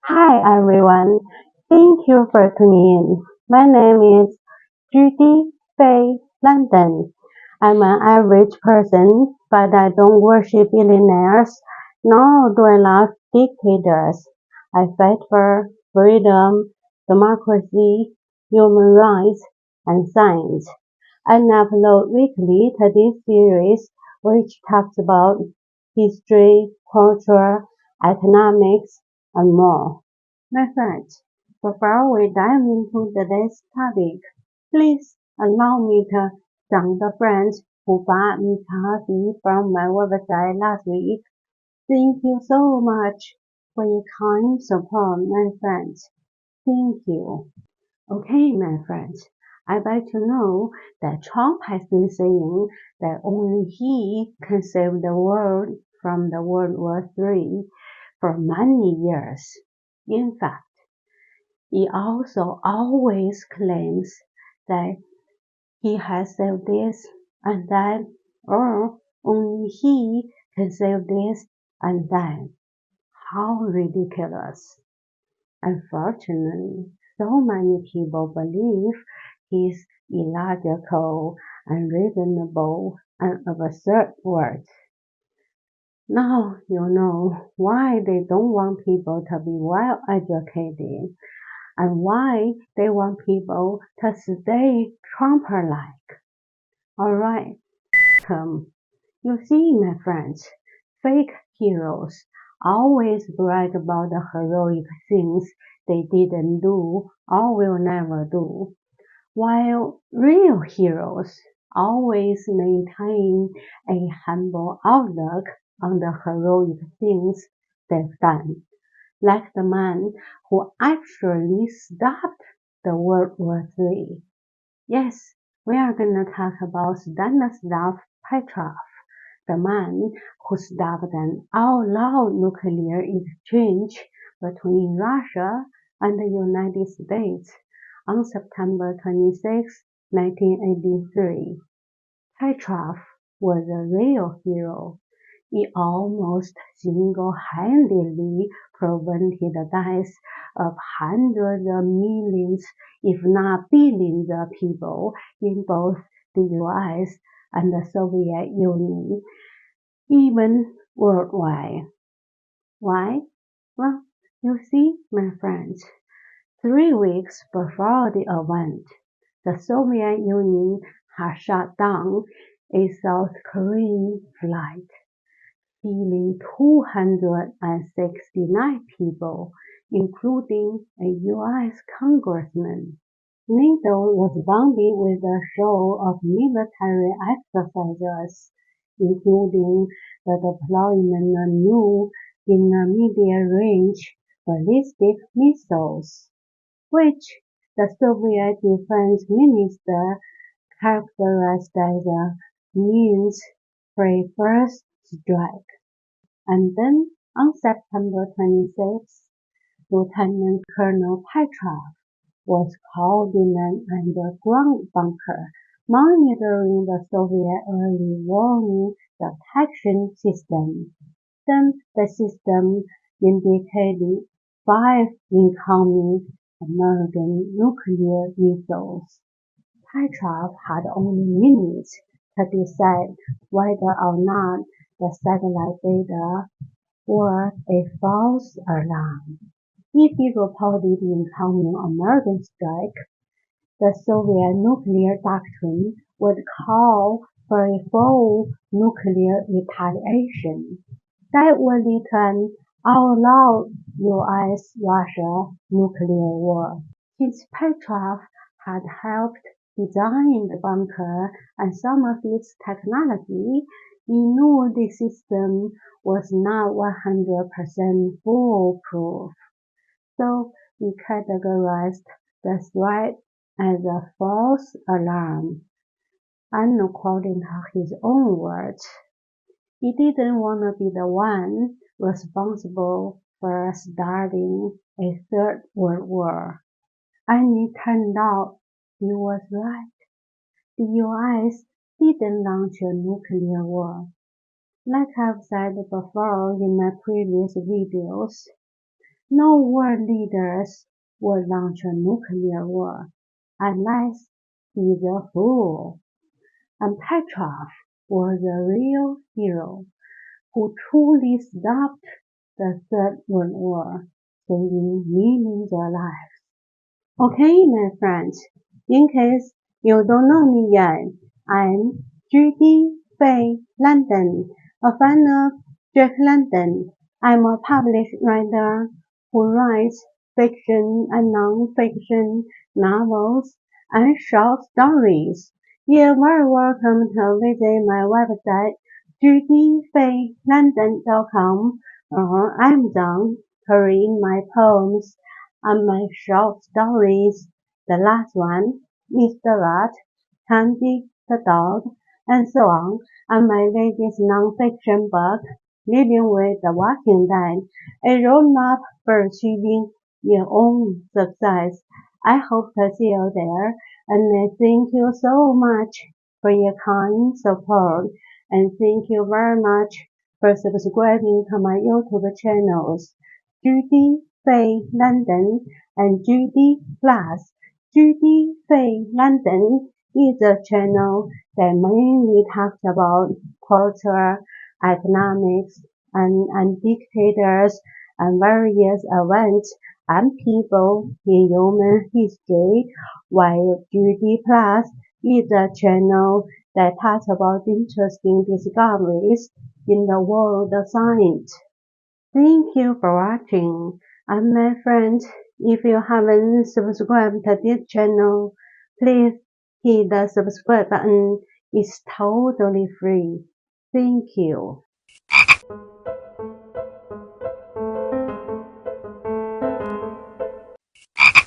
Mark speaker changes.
Speaker 1: Hi everyone, thank you for tuning in. My name is Judy Faye London. I'm an average person, but I don't worship billionaires, nor do I love dictators. I fight for freedom, democracy, human rights, and science. And upload weekly to this series, which talks about history, culture, economics, and more. My friends, before we dive into today's topic, please allow me to thank the friends who bought me coffee from my website last week. Thank you so much for your kind support, my friends. Thank you. Okay, my friends, I bet you know that Trump has been saying that only he can save the world from the World War III for many years. In fact, he also always claims that he has saved this and that, or only he can save this and that. How ridiculous! Unfortunately, so many people believe his illogical, unreasonable, and absurd words. Now you know why they don't want people to be well educated and why they want people to stay Trumper-like. Alright, you see, my friends, fake heroes always brag about the heroic things they didn't do or will never do, while real heroes always maintain a humble outlook on the heroic things they've done, like the man who actually stopped the World War III. Yes, we are gonna talk about Stanislav Petrov, the man who stopped an outlawed nuclear exchange between Russia and the United States on September 26, 1983. Petrov was a real hero. He almost single-handedly prevented the deaths of hundreds of millions, if not billions of people in both the US and the Soviet Union, even worldwide. Why? Well, you see, my friends, 3 weeks before the event, the Soviet Union had shut down a South Korean flight, killing 269 people, including a U.S. congressman. NATO was bounded with a show of military exercises, including the deployment of new intermediate-range ballistic missiles, which the Soviet Defense Minister characterized as a means for a first strike. And then, on September 26, Lieutenant Colonel Petrov was called in an underground bunker monitoring the Soviet early warning detection system. Then the system indicated 5 incoming American nuclear missiles. Petrov had only minutes to decide whether or not the satellite data were a false alarm. If he reported incoming American strike, the Soviet nuclear doctrine would call for a full nuclear retaliation. That would lead to an all-out US-Russia nuclear war. Since Petrov had helped design the bunker and some of its technology, he knew the system was not 100% foolproof. So he categorized the threat as a false alarm. And according to his own words, he didn't want to be the one responsible for starting a third world war. And it turned out he was right. The US didn't launch a nuclear war. Like I've said before in my previous videos, No world leaders would launch a nuclear war unless he's a fool. And Petrov was a real hero who truly stopped the Third World War, saving millions of lives. Okay, my friends, in case you don't know me yet, I'm Judy Faye London, a fan of Jack London. I'm a published writer who writes fiction and non-fiction novels and short stories. You're very welcome to visit my website, judyfaylondon.com, or Amazon to read my poems and my short stories. The last one, Mr. Rat, Candy the Dog, and so on, and my latest non-fiction book, Living with the Walking Dead, a roadmap for achieving your own success. I hope to see you there, and I thank you so much for your kind support, and thank you very much for subscribing to my YouTube channels, Judy Faye London and Judy Plus. Judy Faye London is a channel that mainly talks about culture, economics, and dictators and various events and people in human history, while Judy Plus is a channel that talks about interesting discoveries in the world of science. Thank you for watching. And my friends, if you haven't subscribed to this channel, please hit the subscribe button. It's totally free. Thank you.